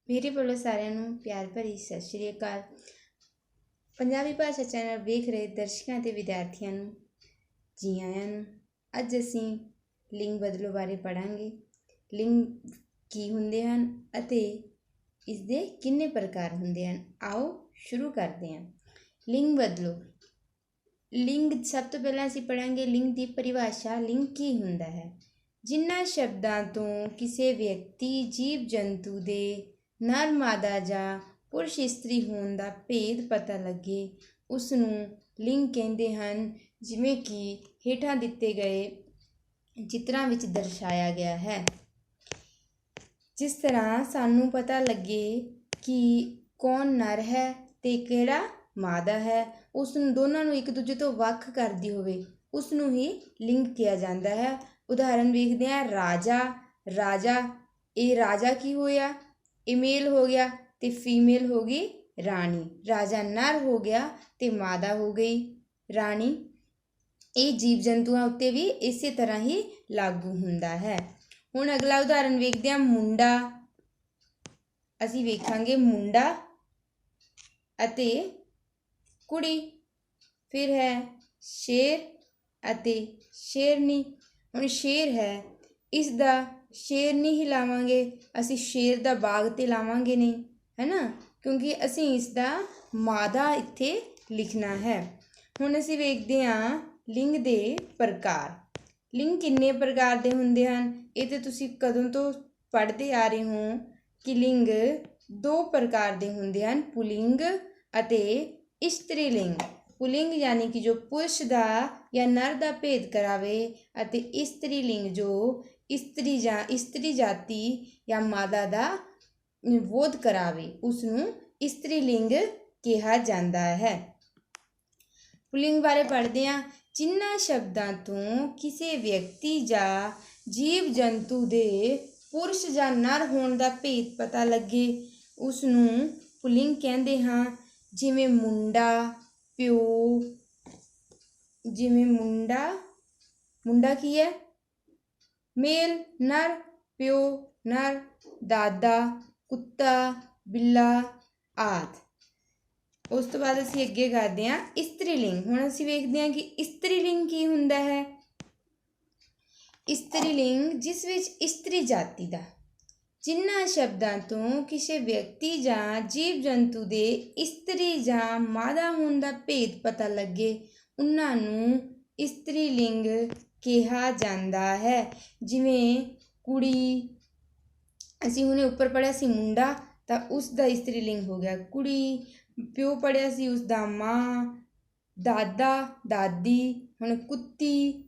मेरे ਵੱਲੋਂ ਸਾਰਿਆਂ ਨੂੰ ਪਿਆਰ ਭਰੀ ਸਤਿ ਸ਼੍ਰੀ ਅਕਾਲ। ਪੰਜਾਬੀ ਭਾਸ਼ਾ ਚੈਨਲ ਵੇਖ ਰਹੇ ਦਰਸ਼ਕਾਂ ਅਤੇ ਵਿਦਿਆਰਥੀਆਂ ਨੂੰ ਜੀ ਆਇਆਂ ਨੂੰ। ਅੱਜ ਅਸੀਂ ਲਿੰਗ ਬਦਲੋ ਬਾਰੇ ਪੜ੍ਹਾਂਗੇ। ਲਿੰਗ ਕੀ ਹੁੰਦੇ ਹਨ ਅਤੇ ਇਸ ਦੇ ਕਿੰਨੇ ਪ੍ਰਕਾਰ ਹੁੰਦੇ ਹਨ। ਆਓ ਸ਼ੁਰੂ ਕਰਦੇ ਹਾਂ। ਲਿੰਗ ਬਦਲੋ। ਲਿੰਗ ਸਭ ਤੋਂ ਪਹਿਲਾਂ ਅਸੀਂ ਪੜ੍ਹਾਂਗੇ ਲਿੰਗ ਦੀ ਪਰਿਭਾਸ਼ਾ। ਲਿੰਗ ਕੀ ਹੁੰਦਾ ਹੈ? ਜਿਨ੍ਹਾਂ ਸ਼ਬਦਾਂ ਤੋਂ ਕਿਸੇ ਵਿਅਕਤੀ ਜੀਵ ਜੰਤੂ ਦੇ ਨਰ ਮਾਦਾ ਜਾਂ ਪੁਰਸ਼ ਇਸਤਰੀ ਹੋਣ ਦਾ ਭੇਦ ਪਤਾ ਲੱਗੇ ਉਸ ਨੂੰ ਲਿੰਗ ਕਹਿੰਦੇ ਹਨ। ਜਿਵੇਂ ਕਿ ਹੇਠਾਂ ਦਿੱਤੇ ਗਏ ਚਿੱਤਰਾਂ ਵਿੱਚ ਦਰਸਾਇਆ ਗਿਆ ਹੈ। ਜਿਸ ਤਰ੍ਹਾਂ ਸਾਨੂੰ ਪਤਾ ਲੱਗੇ ਕਿ ਕੌਣ ਨਰ ਹੈ ਅਤੇ ਕਿਹੜਾ ਮਾਦਾ ਹੈ, ਉਸ ਨੂੰ ਦੋਨਾਂ ਨੂੰ ਇੱਕ ਦੂਜੇ ਤੋਂ ਵੱਖ ਕਰਦੀ ਹੋਵੇ ਉਸ ਨੂੰ ਹੀ ਲਿੰਗ ਕਿਹਾ ਜਾਂਦਾ ਹੈ। ਉਦਾਹਰਨ ਵੇਖਦੇ ਹਾਂ। ਰਾਜਾ ਇਹ ਰਾਜਾ ਕੀ ਹੋਇਆ? ਇਹ ਮੇਲ ਹੋ ਗਿਆ ਅਤੇ ਫੀਮੇਲ ਹੋ ਗਈ ਰਾਣੀ। ਰਾਜਾ ਨਰ ਹੋ ਗਿਆ ਅਤੇ ਮਾਦਾ ਹੋ ਗਈ ਰਾਣੀ। ਇਹ ਜੀਵ ਜੰਤੂਆਂ ਉੱਤੇ ਵੀ ਇਸੇ ਤਰ੍ਹਾਂ ਹੀ ਲਾਗੂ ਹੁੰਦਾ ਹੈ। ਹੁਣ ਅਗਲਾ ਉਦਾਹਰਨ ਵੇਖਦੇ ਹਾਂ। ਮੁੰਡਾ। ਅਸੀਂ ਵੇਖਾਂਗੇ ਮੁੰਡਾ ਅਤੇ ਕੁੜੀ। ਫਿਰ ਹੈ ਸ਼ੇਰ ਅਤੇ ਸ਼ੇਰਨੀ। ਹੁਣ ਸ਼ੇਰ ਹੈ, ਇਸ ਦਾ ਸ਼ੇਰਨੀ ਹੀ ਲਾਵਾਂਗੇ, ਅਸੀਂ ਸ਼ੇਰ ਦਾ ਬਾਗ 'ਤੇ ਲਾਵਾਂਗੇ ਨਹੀਂ, ਹੈ ਨਾ, ਕਿਉਂਕਿ ਅਸੀਂ ਇਸ ਦਾ ਮਾਦਾ ਇੱਥੇ ਲਿਖਣਾ ਹੈ। ਹੁਣ ਅਸੀਂ ਵੇਖਦੇ ਹਾਂ ਲਿੰਗ ਦੇ ਪ੍ਰਕਾਰ। ਲਿੰਗ ਕਿੰਨੇ ਪ੍ਰਕਾਰ ਦੇ ਹੁੰਦੇ ਹਨ? ਇਹ ਤਾਂ ਤੁਸੀਂ ਕਦੋਂ ਤੋਂ ਪੜ੍ਹਦੇ ਆ ਰਹੇ ਹੋ ਕਿ ਲਿੰਗ 2 ਪ੍ਰਕਾਰ ਦੇ ਹੁੰਦੇ ਹਨ, ਪੁਲਿੰਗ ਅਤੇ ਇਸਤਰੀ ਲਿੰਗ। ਪੁਲਿੰਗ ਯਾਨੀ ਕਿ ਜੋ ਪੁਰਸ਼ ਦਾ ਜਾਂ ਨਰ ਦਾ ਭੇਦ ਕਰਾਵੇ ਅਤੇ ਇਸਤਰੀ ਲਿੰਗ ਜੋ ਇਸਤਰੀ ਜਾਤੀ ਜਾਂ ਮਾਦਾ ਦਾ ਵਿਰੋਧ ਕਰਾਵੇ ਉਸ ਨੂੰ ਇਸਤਰੀ ਲਿੰਗ ਕਿਹਾ ਜਾਂਦਾ ਹੈ। ਪੁਲਿੰਗ ਬਾਰੇ ਪੜ੍ਹਦੇ ਹਾਂ। ਜਿਨ੍ਹਾਂ ਸ਼ਬਦਾਂ ਤੋਂ ਕਿਸੇ ਵਿਅਕਤੀ ਜਾਂ ਜੀਵ ਜੰਤੂ ਦੇ ਪੁਰਸ਼ ਜਾਂ ਨਰ ਹੋਣ ਦਾ ਭੇਦ ਪਤਾ ਲੱਗੇ ਉਸ ਨੂੰ ਪੁਲਿੰਗ ਕਹਿੰਦੇ ਹਾਂ। ਜਿਵੇਂ ਮੁੰਡਾ, ਪਿਓ। ਜਿਵੇਂ ਮੁੰਡਾ ਕੀ ਹੈ? ਮੇਲ, ਨਰ, ਪਿਓ ਨਰ, ਦਾਦਾ, ਕੁੱਤਾ, ਬਿੱਲਾ ਆਦਿ। ਉਸ ਤੋਂ ਬਾਅਦ ਅਸੀਂ ਅੱਗੇ ਕਰਦੇ ਹਾਂ ਇਸਤਰੀ ਲਿੰਗ। ਹੁਣ ਅਸੀਂ ਵੇਖਦੇ ਹਾਂ ਕਿ ਇਸਤਰੀ ਲਿੰਗ ਕੀ ਹੁੰਦਾ ਹੈ। ਇਸਤਰੀ ਲਿੰਗ ਜਿਸ ਵਿੱਚ ਇਸਤਰੀ ਜਾਤੀ ਦਾ ਜਿਨ੍ਹਾਂ ਸ਼ਬਦਾਂ ਤੋਂ ਕਿਸੇ ਵਿਅਕਤੀ ਜਾਂ ਜੀਵ ਜੰਤੂ ਦੇ ਇਸਤਰੀ ਜਾਂ ਮਾਦਾ ਹੋਣ ਦਾ ਭੇਦ ਪਤਾ ਲੱਗੇ ਉਹਨਾਂ ਨੂੰ ਇਸਤਰੀ ਲਿੰਗ ਕਿਹਾ ਜਾਂਦਾ ਹੈ। ਜਿਵੇਂ ਕੁੜੀ, ਅਸੀਂ ਹੁਣੇ ਉੱਪਰ ਪੜ੍ਹਿਆ ਸੀ ਮੁੰਡਾ, ਤਾਂ ਉਸ ਦਾ ਇਸਤਰੀ ਲਿੰਗ ਹੋ ਗਿਆ ਕੁੜੀ। ਪਿਓ ਪੜ੍ਹਿਆ ਸੀ ਉਸ ਦਾ ਮਾਂ, ਦਾਦਾ, ਦਾਦੀ। ਹੁਣ ਕੁੱਤੀ,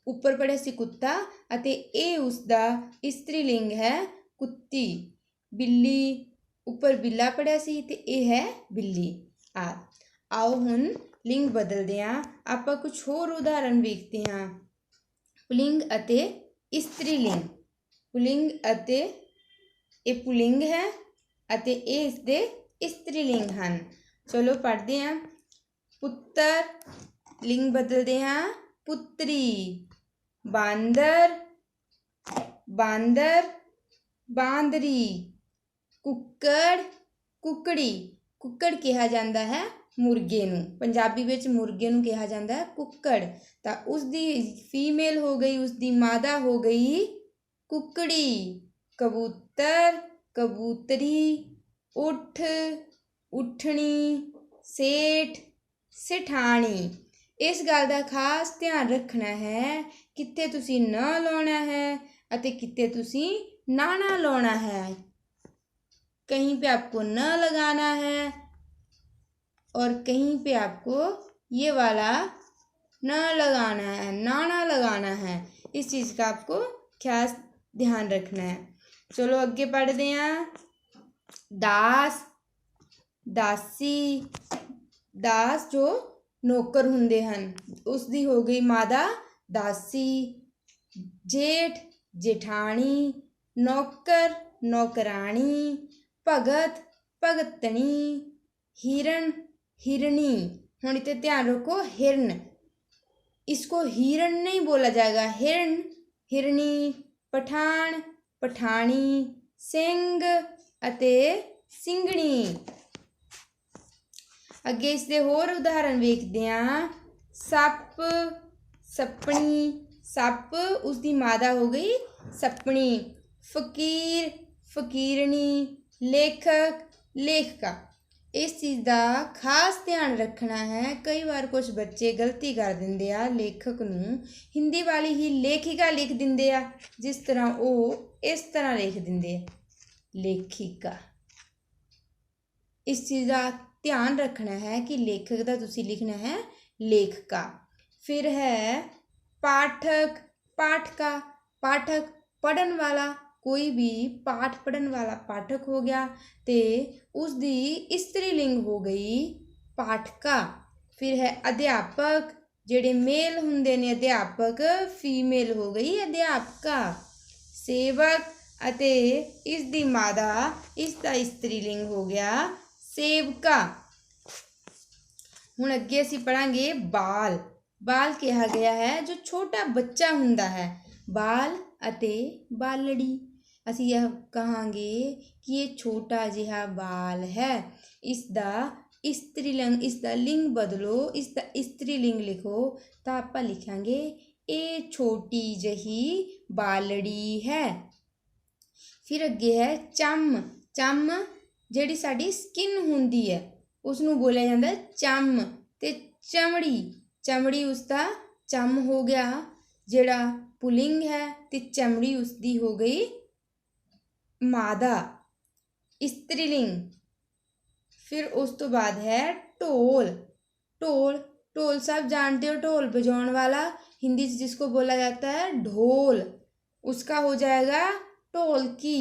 ਉੱਪਰ ਪੜ੍ਹਿਆ ਸੀ ਕੁੱਤਾ ਅਤੇ ਇਹ ਉਸ ਦਾ ਇਸਤਰੀ ਲਿੰਗ ਹੈ ਕੁੱਤੀ। ਬਿੱਲੀ, ਉੱਪਰ ਬਿੱਲਾ ਪੜ੍ਹਿਆ ਸੀ ਅਤੇ ਇਹ ਹੈ ਬਿੱਲੀ ਆਦਿ। ਆਓ ਹੁਣ ਲਿੰਗ ਬਦਲਦੇ ਹਾਂ। ਆਪਾਂ ਕੁਝ ਹੋਰ ਉਦਾਹਰਨ ਵੇਖਦੇ ਹਾਂ। ਪੁਲਿੰਗ ਅਤੇ ਇਸਤਰੀ ਲਿੰਗ। ਪੁਲਿੰਗ ਅਤੇ ਇਹ ਪੁਲਿੰਗ ਹੈ ਅਤੇ ਇਹ ਇਸਦੇ ਇਸਤਰੀ ਲਿੰਗ ਹਨ। ਚਲੋ ਪੜ੍ਹਦੇ ਹਾਂ। ਪੁੱਤਰ, ਲਿੰਗ ਬਦਲਦੇ ਹਾਂ ਪੁੱਤਰੀ। ਬਾਂਦਰ, ਬਾਂਦਰੀ। ਕੁੱਕੜ, ਕੁੱਕੜੀ। ਕੁੱਕੜ ਕਿਹਾ ਜਾਂਦਾ ਹੈ ਮੁਰਗੇ ਨੂੰ। ਪੰਜਾਬੀ ਵਿੱਚ ਮੁਰਗੇ ਨੂੰ ਕਿਹਾ ਜਾਂਦਾ ਹੈ ਕੁੱਕੜ। ਤਾਂ ਉਸ ਦੀ ਫੀਮੇਲ ਹੋ ਗਈ, ਉਸ ਦੀ ਮਾਦਾ ਹੋ ਗਈ ਕੁੱਕੜੀ। ਕਬੂਤਰ, ਕਬੂਤਰੀ। ਊਠ, ਊਠਣੀ। ਸੇਠ, ਸੇਠਾਣੀ। ਇਸ ਗੱਲ ਦਾ ਖਾਸ ਧਿਆਨ ਰੱਖਣਾ ਹੈ ਕਿੱਥੇ ਤੁਸੀਂ ਨ ਲਾਉਣਾ ਹੈ ਅਤੇ ਕਿੱਥੇ ਤੁਸੀਂ ਨਾਣਾ ਲਾਉਣਾ ਹੈ। कहीं पे आपको न लगाना है और कहीं पे आपको ये वाला न लगाना है, नाना लगाना है। इस चीज़ का आपको खास ध्यान रखना है। चलो ਅੱਗੇ ਪੜ੍ਹਦੇ ਹਾਂ। ਦਾਸ, ਦਾਸੀ। ਦਾਸ ਜੋ ਨੌਕਰ ਹੁੰਦੇ ਹਨ ਉਸ ਦੀ ਹੋ ਗਈ ਮਾਦਾ ਦਾਸੀ। ਜੇਠ, ਜੇਠਾਣੀ। ਨੌਕਰ, ਨੌਕਰਾਣੀ। ਭਗਤ, ਭਗਤਣੀ। हिरण, हिरनी। ਹੁਣ इतने ध्यान रखो हिरन, इसको हिरण नहीं बोला जाएगा, हिरन, हिरनी। पठान, पठानी। सिंह, ਅਤੇ ਸਿੰਘਣੀ। ਅੱਗੇ ਇਸ ਦੇ ਹੋਰ ਉਦਾਹਰਨ ਵੇਖਦੇ ਹਾਂ। ਸੱਪ, ਸੱਪਣੀ। ਸੱਪ ਉਸਦੀ ਮਾਦਾ ਹੋ ਗਈ ਸੱਪਣੀ। ਫਕੀਰ, ਫਕੀਰਣੀ। ਲੇਖਕ, ਲੇਖਕਾ। ਇਸ ਚੀਜ਼ ਦਾ ਖਾਸ ਧਿਆਨ ਰੱਖਣਾ ਹੈ। ਕਈ ਵਾਰ ਕੁਝ ਬੱਚੇ ਗਲਤੀ ਕਰ ਦਿੰਦੇ ਆ, ਲੇਖਕ ਨੂੰ ਹਿੰਦੀ ਵਾਲੀ ਹੀ ਲੇਖਿਕਾ ਲਿਖ ਦਿੰਦੇ ਆ, ਜਿਸ ਤਰ੍ਹਾਂ ਉਹ ਇਸ ਤਰ੍ਹਾਂ ਲਿਖ ਦਿੰਦੇ ਆ ਲੇਖਿਕਾ। ਇਸ ਚੀਜ਼ ਦਾ ਧਿਆਨ ਰੱਖਣਾ ਹੈ ਕਿ ਲੇਖਕ ਦਾ ਤੁਸੀਂ ਲਿਖਣਾ ਹੈ ਲੇਖਕਾ। ਫਿਰ ਹੈ ਪਾਠਕ, ਪਾਠਕਾ। ਪਾਠਕ ਪੜ੍ਹਨ ਵਾਲਾ, ਕੋਈ ਵੀ ਪਾਠ ਪੜ੍ਹਨ ਵਾਲਾ ਪਾਠਕ ਹੋ ਗਿਆ ਤੇ ਉਸਦੀ ਇਸਤਰੀ ਲਿੰਗ ਹੋ ਗਈ ਪਾਠਕਾ। ਫਿਰ ਹੈ ਅਧਿਆਪਕ, ਜਿਹੜੇ ਮੇਲ ਹੁੰਦੇ ਨੇ ਅਧਿਆਪਕ, ਫੀਮੇਲ ਹੋ ਗਈ ਅਧਿਆਪਕਾ। ਸੇਵਕ ਅਤੇ ਇਸ ਦੀ ਮਾਦਾ, ਇਸ ਦਾ ਇਸਤਰੀ ਲਿੰਗ ਹੋ ਗਿਆ ਸੇਵਕਾ। ਹੁਣ ਅੱਗੇ ਅਸੀਂ ਪੜ੍ਹਾਂਗੇ ਬਾਲ। ਬਾਲ ਕਿਹਾ ਗਿਆ ਹੈ ਜੋ ਛੋਟਾ ਬੱਚਾ ਹੁੰਦਾ ਹੈ। ਬਾਲ ਅਤੇ ਬਾਲੜੀ। ਅਸੀਂ ਇਹ ਕਹਾਂਗੇ ਕਿ ਇਹ ਛੋਟਾ ਜਿਹਾ ਬਾਲ ਹੈ। ਇਸ ਦਾ ਇਸਤਰੀ ਲਿੰਗ, ਇਸ ਦਾ ਲਿੰਗ ਬਦਲੋ, ਇਸ ਦਾ ਇਸਤਰੀ ਲਿੰਗ ਲਿਖੋ ਤਾਂ ਆਪਾਂ ਲਿਖਾਂਗੇ ਇਹ ਛੋਟੀ ਜਿਹੀ ਬਾਲੜੀ ਹੈ। ਫਿਰ ਅੱਗੇ ਹੈ ਚੰਮ। ਚੰਮ ਜਿਹੜੀ ਸਾਡੀ ਸਕਿਨ ਹੁੰਦੀ ਹੈ ਉਸਨੂੰ ਬੋਲਿਆ ਜਾਂਦਾ ਚੰਮ। ਤੇ ਚਮੜੀ, ਚਮੜੀ ਉਸਦਾ ਚੰਮ ਹੋ ਗਿਆ ਜਿਹੜਾ ਪੁਲਿੰਗ ਹੈ, ਤੇ ਚਮੜੀ ਉਸਦੀ ਹੋ ਗਈ ਮਾਦਾ, ਇਸਤਰੀ ਲਿੰਗ। ਫਿਰ ਉਸ ਤੋਂ ਬਾਅਦ ਹੈ ਢੋਲ। ਢੋਲ, ਢੋਲ सब जानते हो, ढोल बजाने वाला, हिंदी से जिसको बोला जाता है ढोल, उसका हो जाएगा ढोलकी,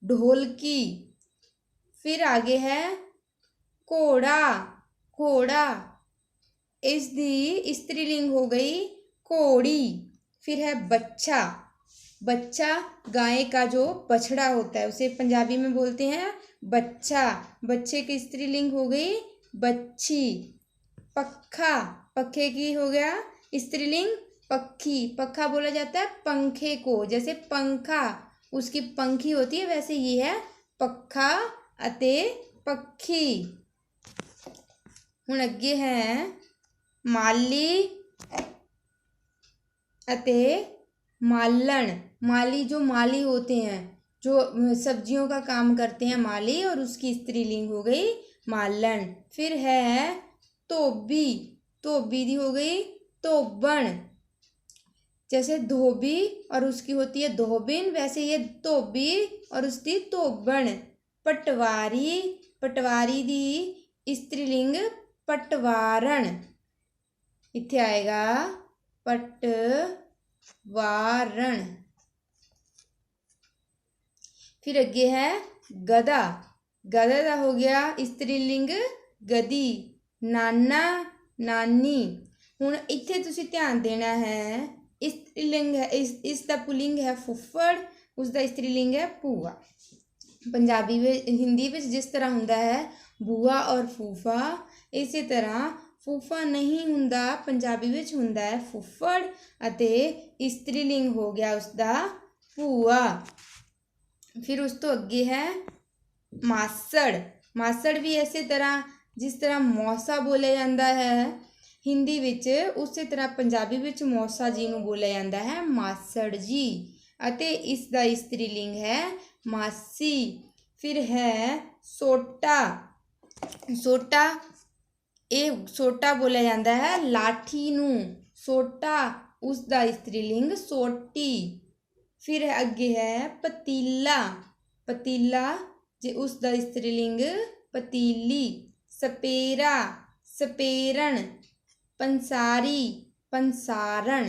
ढोलकी। फिर आगे है घोड़ा। घोड़ा इस दी स्त्रीलिंग हो गई घोड़ी। फिर है बच्चा। बच्चा गाय का जो बछड़ा होता है उसे पंजाबी में बोलते हैं बच्चा। बच्चे की स्त्रीलिंग हो गई बच्ची। पक्खा, पक्खे की हो गया स्त्रीलिंग पक्खी। पक्खा बोला जाता है पंखे को, जैसे पंखा उसकी पंखी होती है वैसे ये है पक्खा अते पक्षी। हुण अगे है माली अते मालन। माली जो माली होते हैं, जो सब्जियों का काम करते हैं, माली, और उसकी स्त्रीलिंग हो गई मालन। फिर है धोबी। धोबी दी हो गई धोबन। जैसे धोबी और उसकी होती है धोबिन, वैसे ये धोबी और उसकी धोबन। पटवारी, पटवारी दी स्त्रीलिंग पटवारण। इत्थे आएगा पटवारण। फिर अगे है गधा। गधा का हो गया स्त्रीलिंग गधी। नाना, नानी। हुण इत्थे तुसीं ध्यान देना है, स्त्रीलिंग है, इसका पुलिंग है फुफ्फड़, उसका स्त्रीलिंग है भूआ। पंजाबी में, हिंदी में जिस तरह हुंदा है भूआ और फूफा, इसी तरह फूफा नहीं हुंदा, पंजाबी में हुंदा है फुफ्फड़ अते स्त्रीलिंग हो गया उसका भूआ। फिर उस तो अगे है मासड़। मासड़ भी इसी तरह जिस तरह मौसा बोलिया जाता है हिंदी विच, उसी तरह पंजाबी विच मौसा जी नूं बोलिया जाता है मासड़ जी, अते इसका स्त्रीलिंग है मासी। फिर है सोटा। सोटा, ये सोटा बोलिया जाता है लाठी नूं, सोटा उसका स्त्रीलिंग सोटी। फिर अगे है पतीला। पतीला जे उसका स्त्रीलिंग पतीली। सपेरा, सपेरन। पंसारी, पंसारण।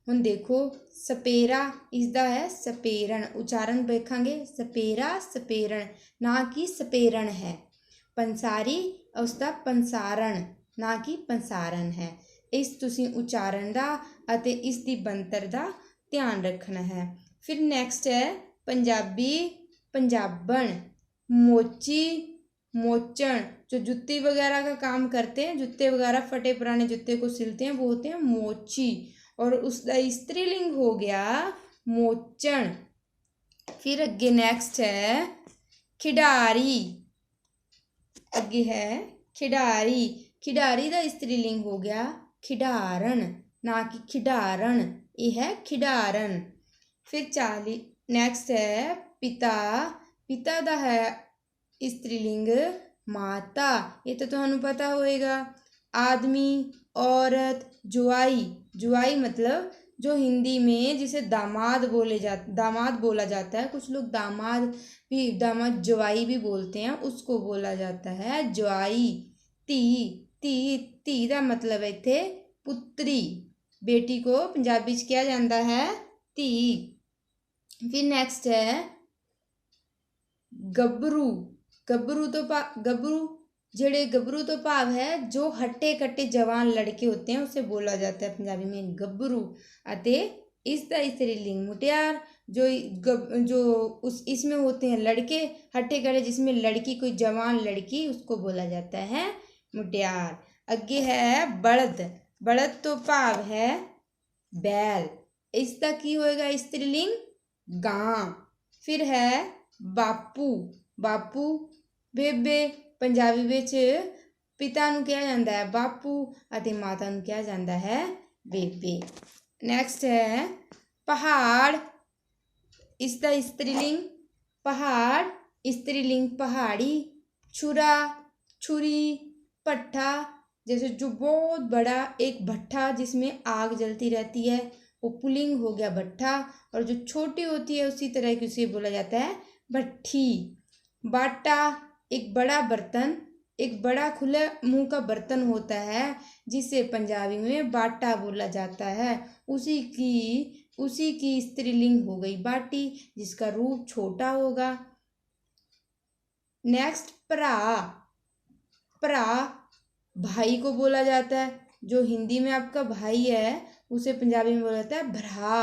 हुण देखो सपेरा इसका है सपेरन, उच्चारण देखांगे सपेरा सपेरन, ना कि सपेरन है। पंसारी उसका पंसारण, ना कि पंसारण है। इस तुसीं उच्चारण दा अते इसकी बनतर दा ध्यान रखना है। फिर नैक्सट है पंजाबी, पंजाबन। मोची, मोचन, जो जुत्ती वगैरह का काम करते हैं, जूते वगैरह फटे पुराने जूते को सिलते हैं, वो होते हैं मोची, और उसका स्त्रीलिंग हो गया मोचन। फिर अगे नेक्स्ट है खिडारी। अगे है खिडारी। खिडारी का स्त्रीलिंग हो गया खिडारन, ना कि खिडारन, ये है खिडारन। फिर 40 नेक्स्ट है पिता। पिता का है स्त्रीलिंग माता, ये तो तुहानू पता होएगा। आदमी, औरत, जुआई। जुआई मतलब जो हिंदी में जिसे दामाद बोला जाता है, कुछ लोग दामाद जुआई भी बोलते हैं, उसको बोला जाता है जुआई। धी धी धी का मतलब है इत्थे पुत्री, बेटी को पंजाबी च कहा जाता है धी। फिर नेक्स्ट है गबरू। गबरू तो भाव है जो हट्टे कट्टे जवान लड़के होते हैं, उसे बोला जाता है पंजाबी में गबरू। अते इसका स्त्रीलिंग मुटियार। इसमें होते हैं लड़के हट्टे कट्टे, जिसमें लड़की कोई जवान लड़की, उसको बोला जाता है मुटियार। अगे है बड़द। बड़द तो भाव है बैल, इसका की होएगा स्त्रीलिंग गां। फिर है बापू। बापू बेबे, पंजाबी विच पिता नूं कहा जाता है बापू अते माता नूं कहा जाता है बेबे। नेक्स्ट है पहाड़। इसका स्त्रीलिंग पहाड़, स्त्रीलिंग पहाड़ी। छुरा, छुरी, भट्ठा, जैसे जो बहुत बड़ा एक भट्ठा जिसमें आग जलती रहती है, वो पुल्लिंग हो गया भट्ठा। और जो छोटी होती है उसी तरह की उसे बोला जाता है भट्ठी। बाटा, एक बड़ा बर्तन, एक बड़ा खुले मुंह का बर्तन होता है, जिसे पंजाबी में बाटा बोला जाता है। उसी की स्त्रीलिंग हो गई बाटी, जिसका रूप छोटा होगा। नेक्स्ट भरा। भरा भाई को बोला जाता है, जो हिंदी में आपका भाई है उसे पंजाबी में बोला जाता है भरा।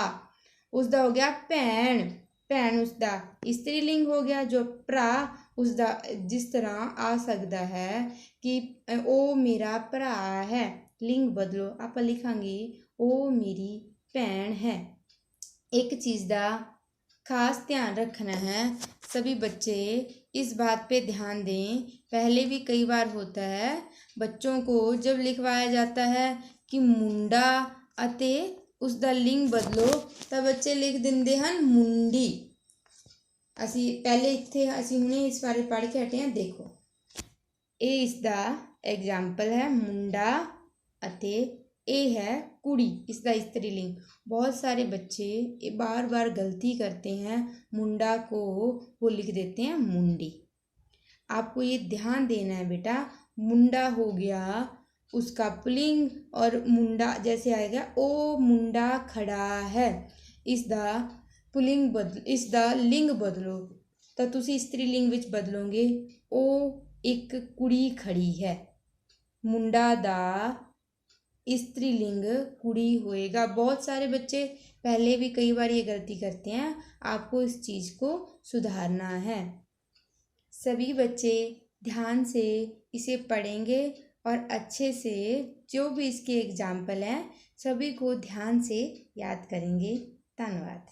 उसका हो गया भैन। भैन उसका स्त्रीलिंग हो गया। जो भरा उसका जिस तरह आ सकता है कि ओ मेरा भरा है, लिंग बदलो, आप लिखांगे ओ मेरी भैन है। एक चीज़ का खास ध्यान रखना है, सभी बच्चे इस बात पे ध्यान दें। पहले भी कई बार होता है बच्चों को जब लिखवाया जाता है कि मुंडा अते उसका लिंग बदलो, तो बच्चे लिख देंगे हैं मुंडी। असी पहले इत्थे असी हुणे इस बारे पढ़ के हटे हैं। देखो ये इसका एग्जाम्पल है मुंडा अते ए है कुड़ी, इसका स्त्रीलिंग। बहुत सारे बच्चे बार बार गलती करते हैं, मुंडा को वो लिख देते हैं मुंडी। आपको ये ध्यान देना है बेटा, मुंडा हो गया उसका पुल्लिंग, और मुंडा जैसे आएगा ओ मुंडा खड़ा है, इसका पुल्लिंग इसका लिंग बदलो, तो तुसी स्त्रीलिंग विच बदलोगे ओ एक कुड़ी खड़ी है। मुंडा दा स्त्रीलिंग कुड़ी होएगा। बहुत सारे बच्चे पहले भी कई बार ये गलती करते हैं, आपको इस चीज़ को सुधारना है। सभी बच्चे ध्यान से इसे पढ़ेंगे और अच्छे से जो भी इसके एग्जाम्पल हैं सभी को ध्यान से याद करेंगे। धन्यवाद।